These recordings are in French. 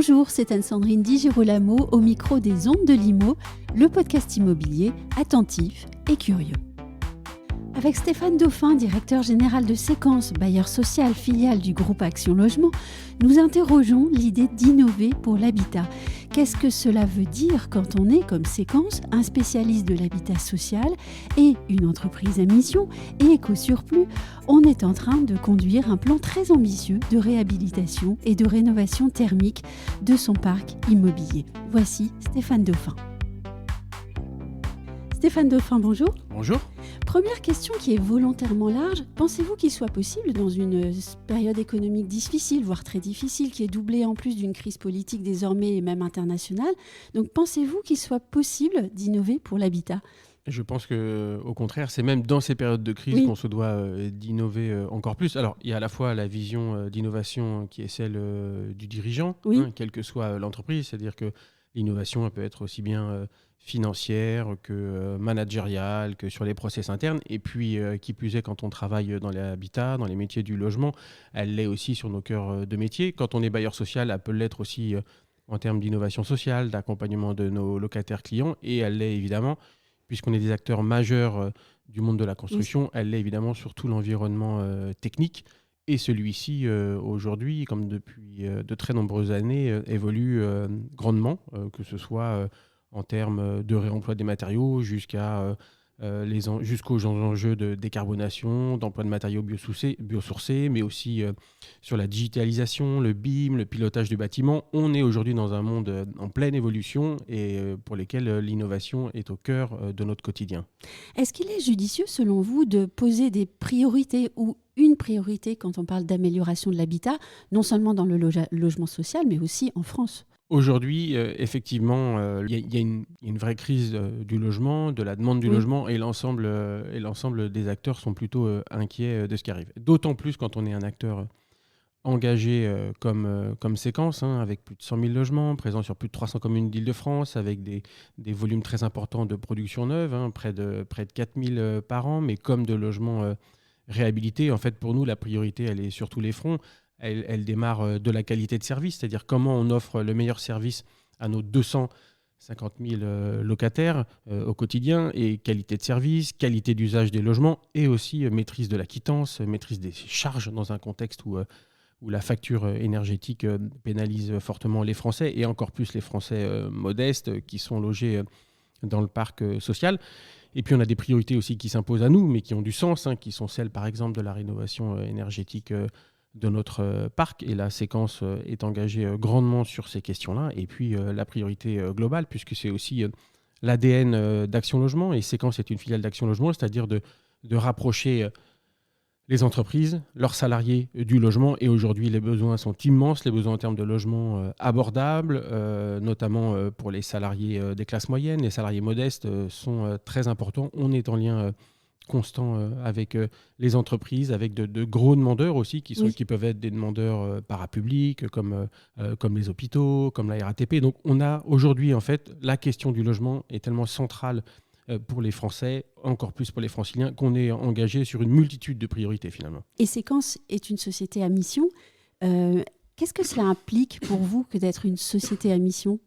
Bonjour, c'est Anne-Sandrine Di Girolamo au micro des Ondes de l'Imo, le podcast immobilier attentif et curieux. Avec Stéphane Dauphin, directeur général de Séquence, bailleur social filiale du groupe Action Logement, nous interrogeons l'idée d'innover pour l'habitat. Qu'est-ce que cela veut dire quand on est, comme Séquence, un spécialiste de l'habitat social et une entreprise à mission et qu'au surplus, on est en train de conduire un plan très ambitieux de réhabilitation et de rénovation thermique de son parc immobilier. Voici Stéphane Dauphin. Stéphane Dauphin, bonjour. Bonjour. Première question qui est volontairement large. Pensez-vous qu'il soit possible, dans une période économique difficile, voire très difficile, qui est doublée en plus d'une crise politique désormais et même internationale, donc pensez-vous qu'il soit possible d'innover pour l'habitat ? Je pense qu'au contraire, c'est même dans ces périodes de crise qu'on se doit d'innover encore plus. Alors, il y a à la fois la vision d'innovation qui est celle du dirigeant, quelle que soit l'entreprise, c'est-à-dire que l'innovation elle peut être aussi bien financière que managériale, que sur les process internes. Et puis, qui plus est, quand on travaille dans l'habitat, dans les métiers du logement, elle l'est aussi sur nos cœurs de métier. Quand on est bailleur social, elle peut l'être aussi en termes d'innovation sociale, d'accompagnement de nos locataires clients. Et elle l'est évidemment, puisqu'on est des acteurs majeurs du monde de la construction, elle l'est évidemment sur tout l'environnement technique. Et celui-ci, aujourd'hui, comme depuis de très nombreuses années, évolue grandement, que ce soit en termes de réemploi des matériaux jusqu'aux enjeux de décarbonation, d'emploi de matériaux biosourcés, mais aussi sur la digitalisation, le BIM, le pilotage du bâtiment. On est aujourd'hui dans un monde en pleine évolution et pour lesquels l'innovation est au cœur de notre quotidien. Est-ce qu'il est judicieux, selon vous, de poser des priorités ou une priorité quand on parle d'amélioration de l'habitat, non seulement dans le logement social, mais aussi en France ? Aujourd'hui, effectivement, il y a une vraie crise du logement, de la demande du logement, et l'ensemble des acteurs sont plutôt inquiets de ce qui arrive. D'autant plus quand on est un acteur engagé comme Séquence, avec plus de 100 000 logements, présent sur plus de 300 communes d'Île-de-France, avec des volumes très importants de production neuve, près de 4 000 par an, mais comme de logements réhabilités. En fait, pour nous, la priorité, elle est sur tous les fronts. Elle démarre de la qualité de service, c'est-à-dire comment on offre le meilleur service à nos 250 000 locataires au quotidien, et qualité de service, qualité d'usage des logements, et aussi maîtrise de la quittance, maîtrise des charges dans un contexte où la facture énergétique pénalise fortement les Français, et encore plus les Français modestes qui sont logés dans le parc social. Et puis on a des priorités aussi qui s'imposent à nous, mais qui ont du sens, qui sont celles par exemple de la rénovation énergétique de notre parc, et la Séquence est engagée grandement sur ces questions-là. Et puis la priorité globale, puisque c'est aussi l'ADN d'Action Logement, et Séquence est une filiale d'Action Logement, c'est-à-dire de rapprocher les entreprises, leurs salariés du logement. Et aujourd'hui, les besoins sont immenses, les besoins en termes de logement abordables, notamment pour les salariés des classes moyennes. Les salariés modestes sont très importants. On est en lien constant avec les entreprises, avec de gros demandeurs aussi, qui peuvent être des demandeurs parapublics, comme les hôpitaux, comme la RATP. Donc on a aujourd'hui, en fait, la question du logement est tellement centrale pour les Français, encore plus pour les Franciliens, qu'on est engagé sur une multitude de priorités finalement. Et Séquence est une société à mission. Qu'est-ce que cela implique pour vous que d'être une société à mission ?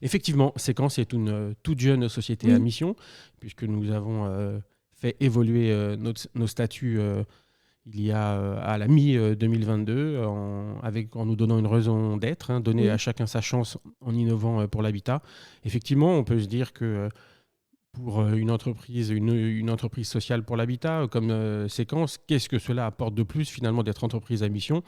Effectivement, Séquence est une toute jeune société à mission, puisque nous avons fait évoluer nos statuts il y a à la mi-2022, en nous donnant une raison d'être, donner à chacun sa chance en innovant pour l'habitat. Effectivement, on peut se dire que pour une entreprise sociale pour l'habitat comme Séquence, qu'est-ce que cela apporte de plus finalement d'être entreprise à mission ?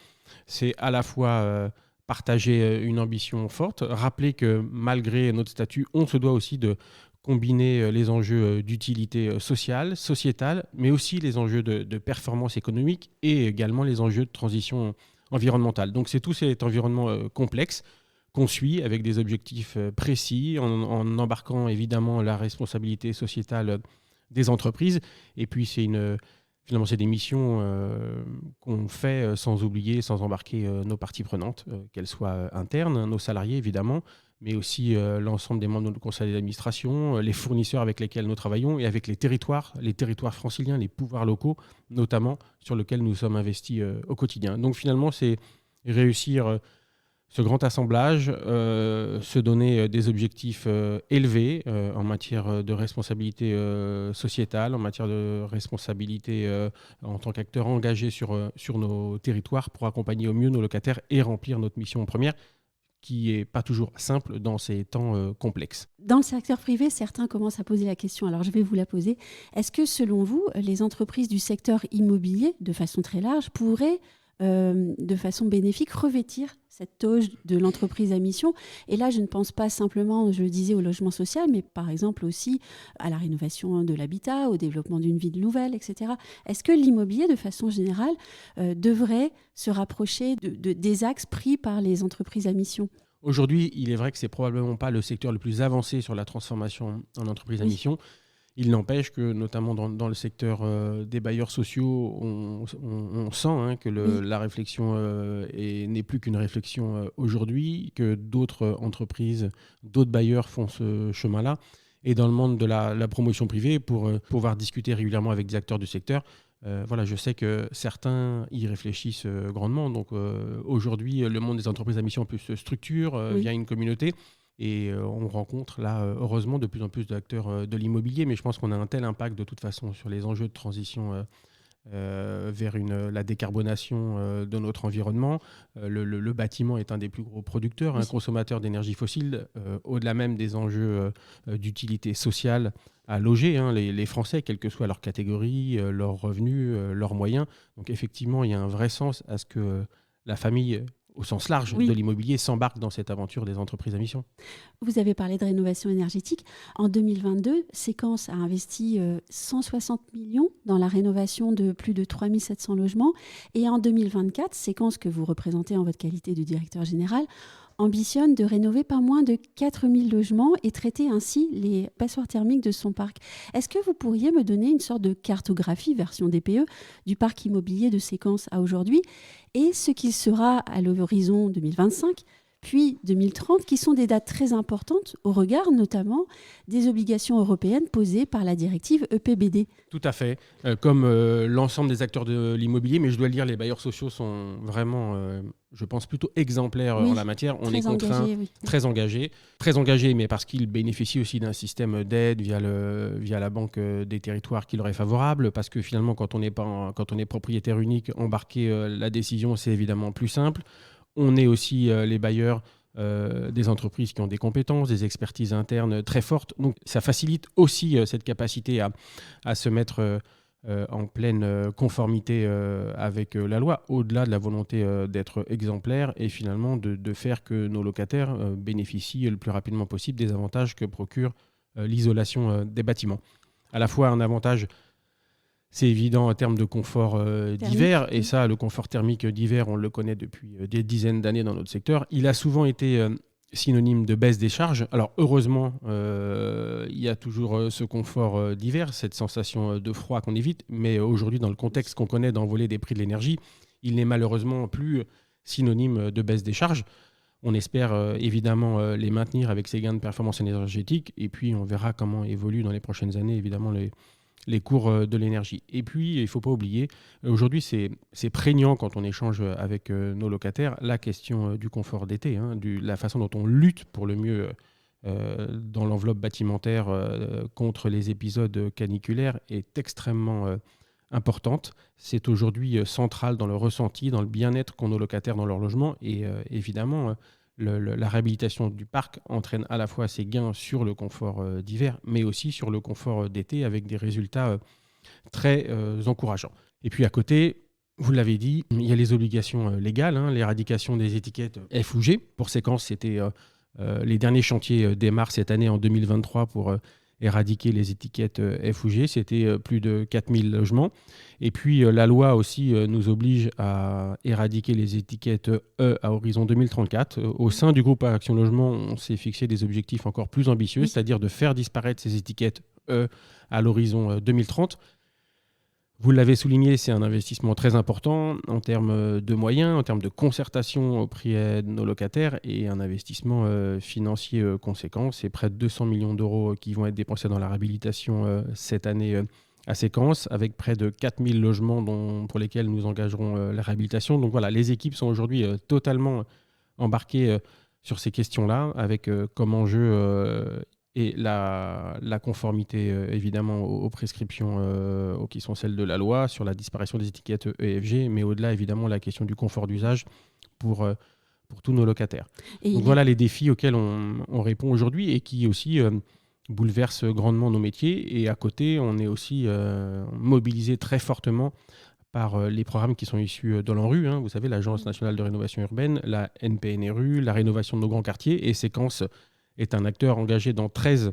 C'est à la fois partager une ambition forte, rappeler que malgré notre statut, on se doit aussi de combiner les enjeux d'utilité sociale, sociétale, mais aussi les enjeux de performance économique et également les enjeux de transition environnementale. Donc c'est tout cet environnement complexe qu'on suit avec des objectifs précis, en embarquant évidemment la responsabilité sociétale des entreprises. Et puis finalement, c'est des missions qu'on fait sans oublier, sans embarquer nos parties prenantes, qu'elles soient internes, nos salariés évidemment, mais aussi l'ensemble des membres de notre conseil d'administration, les fournisseurs avec lesquels nous travaillons, et avec les territoires franciliens, les pouvoirs locaux notamment, sur lesquels nous sommes investis au quotidien. Donc finalement, c'est réussir Ce grand assemblage se donnait des objectifs élevés en matière de responsabilité sociétale, en matière de responsabilité en tant qu'acteur engagé sur nos territoires pour accompagner au mieux nos locataires et remplir notre mission première, qui n'est pas toujours simple dans ces temps complexes. Dans le secteur privé, certains commencent à poser la question, alors je vais vous la poser. Est-ce que selon vous, les entreprises du secteur immobilier, de façon très large, pourraient de façon bénéfique, revêtir cette toge de l'entreprise à mission? Et là, je ne pense pas simplement, je le disais, au logement social, mais par exemple aussi à la rénovation de l'habitat, au développement d'une ville nouvelle, etc. Est-ce que l'immobilier, de façon générale, devrait se rapprocher des axes pris par les entreprises à mission? Aujourd'hui, il est vrai que ce n'est probablement pas le secteur le plus avancé sur la transformation en entreprise à mission. Il n'empêche que, notamment dans le secteur des bailleurs sociaux, on sent que la réflexion n'est plus qu'une réflexion aujourd'hui, que d'autres entreprises, d'autres bailleurs font ce chemin-là. Et dans le monde de la promotion privée, pour pouvoir discuter régulièrement avec des acteurs du secteur, je sais que certains y réfléchissent grandement. Donc aujourd'hui, le monde des entreprises à mission se structure via une communauté. Et on rencontre là, heureusement, de plus en plus d'acteurs de l'immobilier, mais je pense qu'on a un tel impact de toute façon sur les enjeux de transition vers la décarbonation de notre environnement. Le bâtiment est un des plus gros producteurs, un consommateur d'énergie fossile, au-delà même des enjeux d'utilité sociale à loger, les Français, quelle que soit leur catégorie, leurs revenus, leurs moyens. Donc effectivement, il y a un vrai sens à ce que la famille, au sens large de l'immobilier, s'embarque dans cette aventure des entreprises à mission. Vous avez parlé de rénovation énergétique. En 2022, Séquence a investi 160 millions dans la rénovation de plus de 3700 logements. Et en 2024, Séquence, que vous représentez en votre qualité de directeur général, ambitionne de rénover pas moins de 4000 logements et traiter ainsi les passoires thermiques de son parc. Est-ce que vous pourriez me donner une sorte de cartographie, version DPE, du parc immobilier de Séquence à aujourd'hui et ce qu'il sera à l'horizon 2025 puis 2030, qui sont des dates très importantes au regard notamment des obligations européennes posées par la directive EPBD? Tout à fait, comme l'ensemble des acteurs de l'immobilier, mais je dois le dire, les bailleurs sociaux sont vraiment, je pense, plutôt exemplaires en la matière. On est contraints, très engagés, mais parce qu'ils bénéficient aussi d'un système d'aide via la Banque des territoires qui leur est favorable, parce que finalement, quand on est propriétaire unique, embarquer la décision, c'est évidemment plus simple. On est aussi les bailleurs des entreprises qui ont des compétences, des expertises internes très fortes. Donc ça facilite aussi cette capacité à se mettre en pleine conformité avec la loi, au-delà de la volonté d'être exemplaire et finalement de faire que nos locataires bénéficient le plus rapidement possible des avantages que procure l'isolation des bâtiments. À la fois un avantage, c'est évident en termes de confort d'hiver, et ça, le confort thermique d'hiver, on le connaît depuis des dizaines d'années dans notre secteur. Il a souvent été synonyme de baisse des charges. Alors heureusement, il y a toujours ce confort d'hiver, cette sensation de froid qu'on évite, mais aujourd'hui, dans le contexte qu'on connaît d'envolée des prix de l'énergie, il n'est malheureusement plus synonyme de baisse des charges. On espère évidemment les maintenir avec ces gains de performance énergétique, et puis on verra comment évoluent dans les prochaines années, évidemment, les cours de l'énergie. Et puis, il ne faut pas oublier, aujourd'hui, c'est prégnant quand on échange avec nos locataires, la question du confort d'été, la façon dont on lutte pour le mieux dans l'enveloppe bâtimentaire contre les épisodes caniculaires est extrêmement importante. C'est aujourd'hui central dans le ressenti, dans le bien-être qu'ont nos locataires dans leur logement. Et évidemment, la réhabilitation du parc entraîne à la fois ces gains sur le confort d'hiver, mais aussi sur le confort d'été, avec des résultats très encourageants. Et puis à côté, vous l'avez dit, il y a les obligations légales, l'éradication des étiquettes F ou G. Pour Séquence, c'était les derniers chantiers démarrent cette année en 2023 pour éradiquer les étiquettes F ou G. C'était plus de 4000 logements. Et puis la loi aussi nous oblige à éradiquer les étiquettes E à horizon 2034. Au sein du groupe Action Logement, on s'est fixé des objectifs encore plus ambitieux, c'est-à-dire de faire disparaître ces étiquettes E à l'horizon 2030. Vous l'avez souligné, c'est un investissement très important en termes de moyens, en termes de concertation auprès de nos locataires, et un investissement financier conséquent. C'est près de 200 millions d'euros qui vont être dépensés dans la réhabilitation cette année à Séquence, avec près de 4000 logements pour lesquels nous engagerons la réhabilitation. Donc voilà, les équipes sont aujourd'hui totalement embarqué sur ces questions-là, avec comme enjeu et la conformité évidemment aux prescriptions qui sont celles de la loi sur la disparition des étiquettes EFG, mais au-delà évidemment la question du confort d'usage pour tous nos locataires. Donc voilà les défis auxquels on répond aujourd'hui et qui aussi bouleversent grandement nos métiers. Et à côté, on est aussi mobilisé très fortement par les programmes qui sont issus de l'ANRU, vous savez, l'Agence nationale de rénovation urbaine, la NPNRU, la rénovation de nos grands quartiers. Et Séquence est un acteur engagé dans 13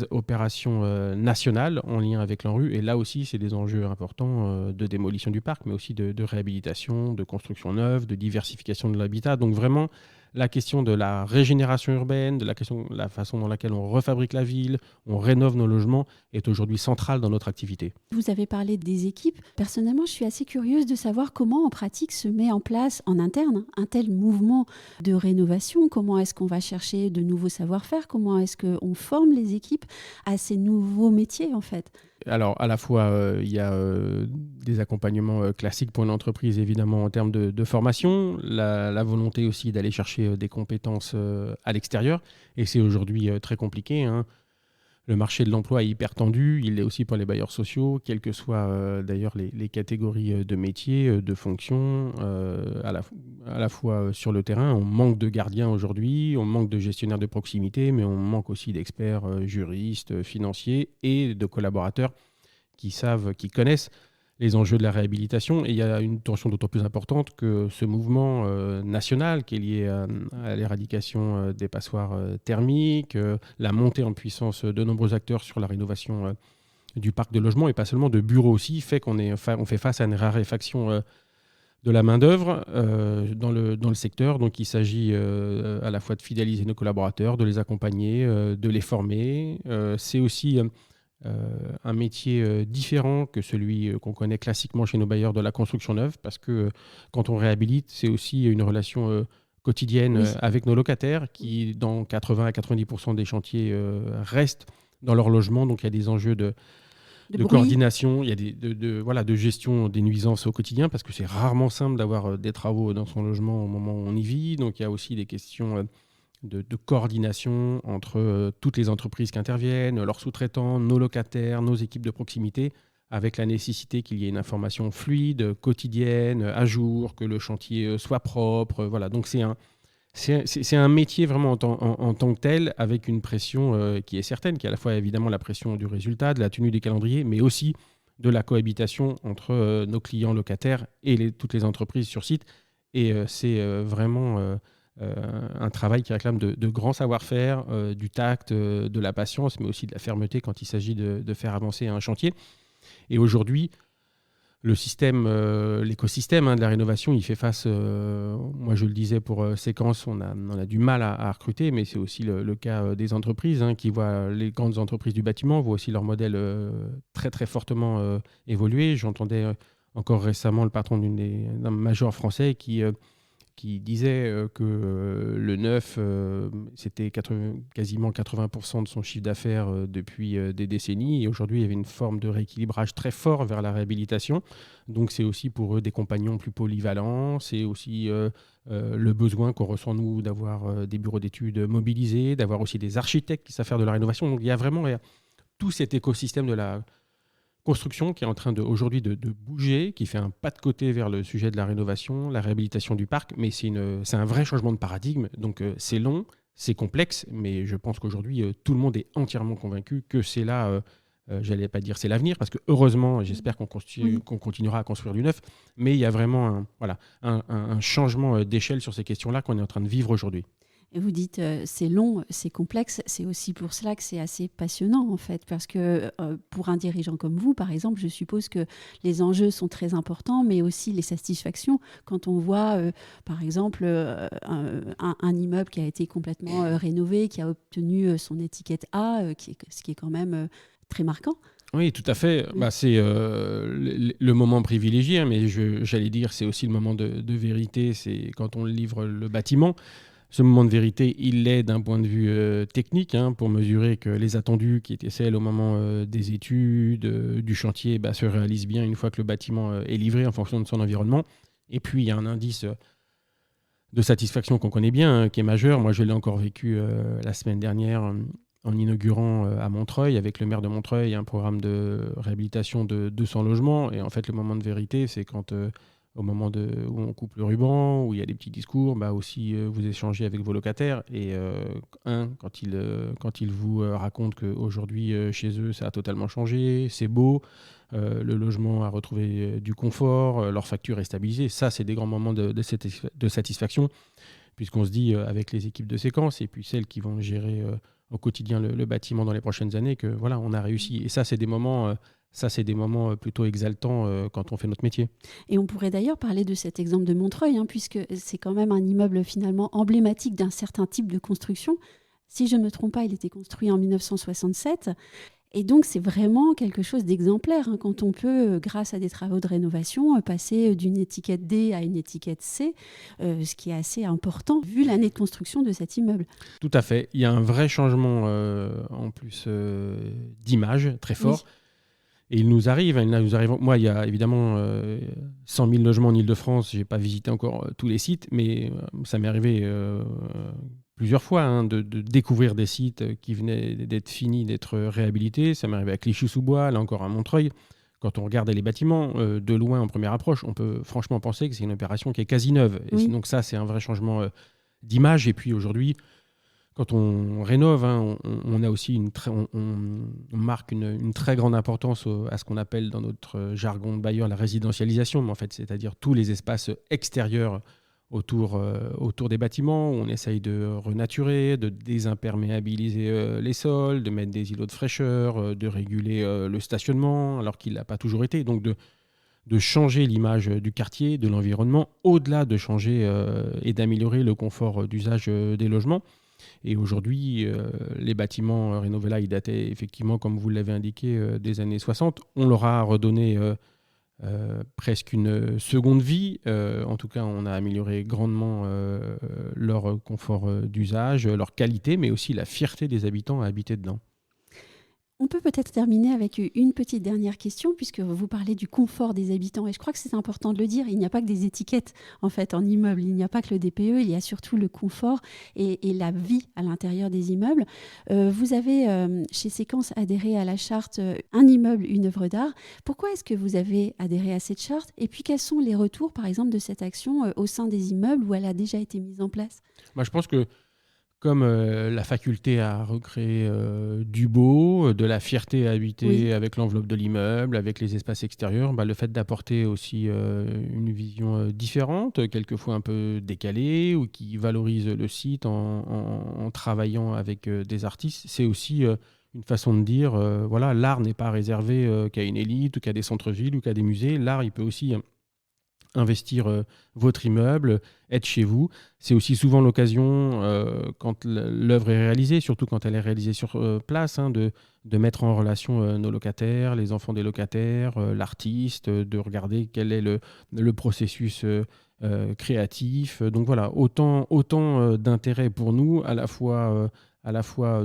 opérations nationales en lien avec l'ANRU. Et là aussi, c'est des enjeux importants de démolition du parc, mais aussi de réhabilitation, de construction neuve, de diversification de l'habitat. Donc vraiment, la question de la régénération urbaine, de la façon dans laquelle on refabrique la ville, on rénove nos logements, est aujourd'hui centrale dans notre activité. Vous avez parlé des équipes. Personnellement, je suis assez curieuse de savoir comment en pratique se met en place en interne un tel mouvement de rénovation. Comment est-ce qu'on va chercher de nouveaux savoir-faire? Comment est-ce qu'on forme les équipes à ces nouveaux métiers en fait? Alors, à la fois, il y a des accompagnements classiques pour une entreprise, évidemment, en termes de formation, la volonté aussi d'aller chercher des compétences à l'extérieur. Et c'est aujourd'hui très compliqué. Le marché de l'emploi est hyper tendu. Il l'est aussi pour les bailleurs sociaux, quelles que soient d'ailleurs les catégories de métiers, de fonctions, à la fois sur le terrain. On manque de gardiens aujourd'hui, on manque de gestionnaires de proximité, mais on manque aussi d'experts juristes, financiers et de collaborateurs qui connaissent les enjeux de la réhabilitation. Et il y a une tension d'autant plus importante que ce mouvement national qui est lié à l'éradication des passoires thermiques, la montée en puissance de nombreux acteurs sur la rénovation du parc de logement, et pas seulement de bureaux aussi, fait qu'on fait face à une raréfaction de la main-d'œuvre dans le secteur. Donc il s'agit à la fois de fidéliser nos collaborateurs, de les accompagner, de les former. C'est aussi un métier différent que celui qu'on connaît classiquement chez nos bailleurs de la construction neuve, parce que quand on réhabilite, c'est aussi une relation quotidienne avec nos locataires qui, dans 80 à 90% des chantiers, restent dans leur logement. Donc il y a des enjeux de coordination, il y a de gestion des nuisances au quotidien, parce que c'est rarement simple d'avoir des travaux dans son logement au moment où on y vit. Donc il y a aussi des questions de coordination entre toutes les entreprises qui interviennent, leurs sous-traitants, nos locataires, nos équipes de proximité, avec la nécessité qu'il y ait une information fluide, quotidienne, à jour, que le chantier soit propre. Voilà. Donc c'est un métier vraiment en tant que tel, avec une pression qui est certaine, qui est à la fois évidemment la pression du résultat, de la tenue des calendriers, mais aussi de la cohabitation entre nos clients locataires et toutes les entreprises sur site. Et c'est vraiment un travail qui réclame de grands savoir-faire, du tact, de la patience, mais aussi de la fermeté quand il s'agit de faire avancer un chantier. Et aujourd'hui, l'écosystème de la rénovation, il fait face, moi je le disais pour Séquence, on a du mal à recruter, mais c'est aussi le cas des entreprises qui voient, les grandes entreprises du bâtiment voient aussi leur modèle très très fortement évoluer. J'entendais encore récemment le patron d'un major français qui disait que le neuf, c'était quasiment 80% de son chiffre d'affaires depuis des décennies. Et aujourd'hui, il y avait une forme de rééquilibrage très fort vers la réhabilitation. Donc, c'est aussi pour eux des compagnons plus polyvalents. C'est aussi le besoin qu'on ressent, nous, d'avoir des bureaux d'études mobilisés, d'avoir aussi des architectes qui savent faire de la rénovation. Donc, il y a vraiment tout cet écosystème de la construction qui est en train aujourd'hui de bouger, qui fait un pas de côté vers le sujet de la rénovation, la réhabilitation du parc, mais c'est un vrai changement de paradigme. Donc c'est long, c'est complexe, mais je pense qu'aujourd'hui tout le monde est entièrement convaincu que c'est là, j'allais pas dire c'est l'avenir, parce que heureusement, j'espère qu'on continuera à construire du neuf, mais il y a vraiment un changement d'échelle sur ces questions-là qu'on est en train de vivre aujourd'hui. Et vous dites c'est long, c'est complexe, c'est aussi pour cela que c'est assez passionnant en fait, parce que pour un dirigeant comme vous, par exemple, je suppose que les enjeux sont très importants, mais aussi les satisfactions. Quand on voit, par exemple, un immeuble qui a été complètement rénové, qui a obtenu son étiquette A, ce qui est quand même très marquant. Oui, tout à fait. C'est le moment privilégié, mais j'allais dire c'est aussi le moment de vérité, c'est quand on livre le bâtiment. Ce moment de vérité, il l'est d'un point de vue technique, pour mesurer que les attendus qui étaient celles au moment des études, du chantier, se réalisent bien une fois que le bâtiment est livré en fonction de son environnement. Et puis, il y a un indice de satisfaction qu'on connaît bien, qui est majeur. Moi, je l'ai encore vécu la semaine dernière en inaugurant à Montreuil, avec le maire de Montreuil, un programme de réhabilitation de 200 logements. Et en fait, le moment de vérité, c'est quand, au moment où on coupe le ruban, où il y a des petits discours, aussi vous échangez avec vos locataires. Et quand ils vous racontent qu'aujourd'hui, chez eux, ça a totalement changé, c'est beau, le logement a retrouvé du confort, leur facture est stabilisée. Ça, c'est des grands moments de satisfaction, puisqu'on se dit avec les équipes de séquence et puis celles qui vont gérer au quotidien le bâtiment dans les prochaines années que voilà, on a réussi. Et ça, c'est des moments plutôt exaltants quand on fait notre métier. Et on pourrait d'ailleurs parler de cet exemple de Montreuil, puisque c'est quand même un immeuble finalement emblématique d'un certain type de construction. Si je ne me trompe pas, il était construit en 1967. Et donc, c'est vraiment quelque chose d'exemplaire quand on peut, grâce à des travaux de rénovation, passer d'une étiquette D à une étiquette C, ce qui est assez important vu l'année de construction de cet immeuble. Tout à fait. Il y a un vrai changement en plus d'image très fort. Oui. Et il nous arrive, moi, il y a évidemment 100 000 logements en Ile-de-France. Je n'ai pas visité encore tous les sites, mais ça m'est arrivé plusieurs fois de découvrir des sites qui venaient d'être finis, d'être réhabilités. Ça m'est arrivé à Clichy-sous-Bois, là encore à Montreuil. Quand on regarde les bâtiments de loin en première approche, on peut franchement penser que c'est une opération qui est quasi neuve. Et donc ça, c'est un vrai changement d'image. Et puis aujourd'hui, quand on rénove, on a aussi on marque une très grande importance à ce qu'on appelle dans notre jargon de bailleur la résidentialisation, mais en fait, c'est-à-dire tous les espaces extérieurs autour des bâtiments. On essaye de renaturer, de désimperméabiliser les sols, de mettre des îlots de fraîcheur, de réguler le stationnement, alors qu'il n'a pas toujours été. Donc de changer l'image du quartier, de l'environnement, au-delà de changer et d'améliorer le confort d'usage des logements. Et aujourd'hui, les bâtiments rénovés là, ils dataient effectivement, comme vous l'avez indiqué, des années 60. On leur a redonné presque une seconde vie. En tout cas, on a amélioré grandement leur confort d'usage, leur qualité, mais aussi la fierté des habitants à habiter dedans. On peut peut-être terminer avec une petite dernière question, puisque vous parlez du confort des habitants. Et je crois que c'est important de le dire. Il n'y a pas que des étiquettes en fait, en immeuble. Il n'y a pas que le DPE. Il y a surtout le confort et la vie à l'intérieur des immeubles. Vous avez, chez Séquence, adhéré à la charte Un immeuble, une œuvre d'art. Pourquoi est-ce que vous avez adhéré à cette charte? Et puis, quels sont les retours, par exemple, de cette action au sein des immeubles où elle a déjà été mise en place? Je pense que comme la faculté à recréer du beau, de la fierté à habiter avec l'enveloppe de l'immeuble, avec les espaces extérieurs, le fait d'apporter aussi une vision différente, quelquefois un peu décalée, ou qui valorise le site en travaillant avec des artistes, c'est aussi une façon de dire, voilà, l'art n'est pas réservé qu'à une élite, ou qu'à des centres-villes, ou qu'à des musées. L'art, il peut aussi investir votre immeuble, être chez vous. C'est aussi souvent l'occasion, quand l'œuvre est réalisée, surtout quand elle est réalisée sur place, de mettre en relation nos locataires, les enfants des locataires, l'artiste, de regarder quel est le processus créatif. Donc voilà, autant d'intérêt pour nous, à la fois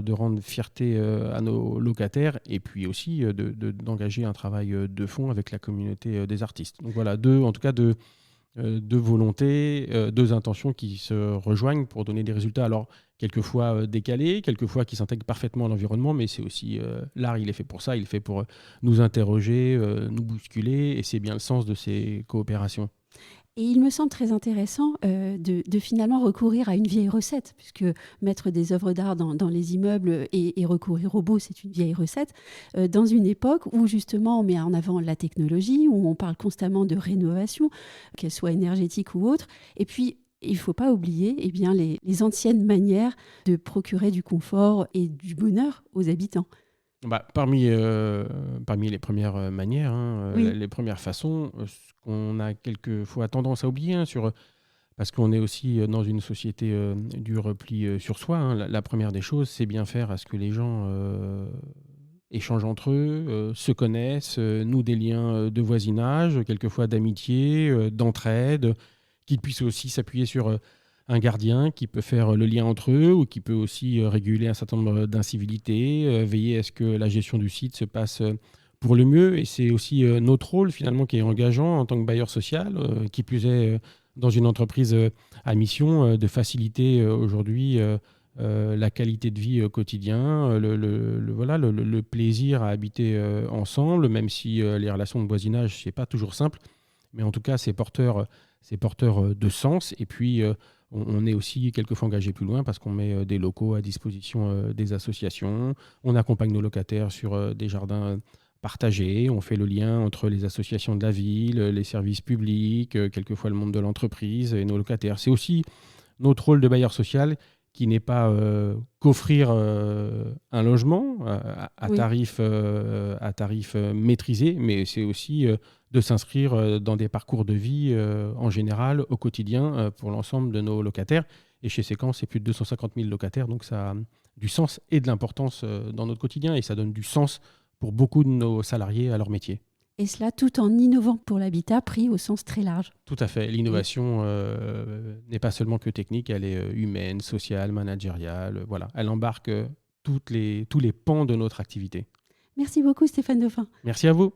de rendre fierté à nos locataires et puis aussi d'engager un travail de fond avec la communauté des artistes. Donc voilà, deux volontés, deux intentions qui se rejoignent pour donner des résultats, alors quelquefois décalés, quelquefois qui s'intègrent parfaitement à l'environnement, mais c'est aussi l'art, il est fait pour ça, il est fait pour nous interroger, nous bousculer, et c'est bien le sens de ces coopérations. Et il me semble très intéressant de finalement recourir à une vieille recette, puisque mettre des œuvres d'art dans les immeubles et recourir au beau, c'est une vieille recette, dans une époque où justement on met en avant la technologie, où on parle constamment de rénovation, qu'elle soit énergétique ou autre. Et puis, il ne faut pas oublier les anciennes manières de procurer du confort et du bonheur aux habitants. Parmi les premières manières, les premières façons, ce qu'on a quelquefois tendance à oublier, parce qu'on est aussi dans une société du repli sur soi. La première des choses, c'est bien faire à ce que les gens échangent entre eux, se connaissent, nouent des liens de voisinage, quelquefois d'amitié, d'entraide, qu'ils puissent aussi s'appuyer sur un gardien qui peut faire le lien entre eux ou qui peut aussi réguler un certain nombre d'incivilités, veiller à ce que la gestion du site se passe pour le mieux. Et c'est aussi notre rôle finalement qui est engageant en tant que bailleur social, qui plus est dans une entreprise a mission de faciliter aujourd'hui la qualité de vie au quotidien, le plaisir à habiter ensemble, même si les relations de voisinage, c'est pas toujours simple, mais en tout cas, c'est porteur de sens. Et puis, on est aussi quelquefois engagé plus loin parce qu'on met des locaux à disposition des associations, on accompagne nos locataires sur des jardins partagés, on fait le lien entre les associations de la ville, les services publics, quelquefois le monde de l'entreprise et nos locataires. C'est aussi notre rôle de bailleur social qui n'est pas qu'offrir un logement à tarif maîtrisé, mais c'est aussi de s'inscrire dans des parcours de vie en général, au quotidien, pour l'ensemble de nos locataires. Et chez Séquence, c'est plus de 250 000 locataires, donc ça a du sens et de l'importance dans notre quotidien, et ça donne du sens pour beaucoup de nos salariés à leur métier. Et cela tout en innovant pour l'habitat pris au sens très large. Tout à fait. L'innovation n'est pas seulement que technique, elle est humaine, sociale, managériale. Voilà. Elle embarque tous les pans de notre activité. Merci beaucoup Stéphane Dauphin. Merci à vous.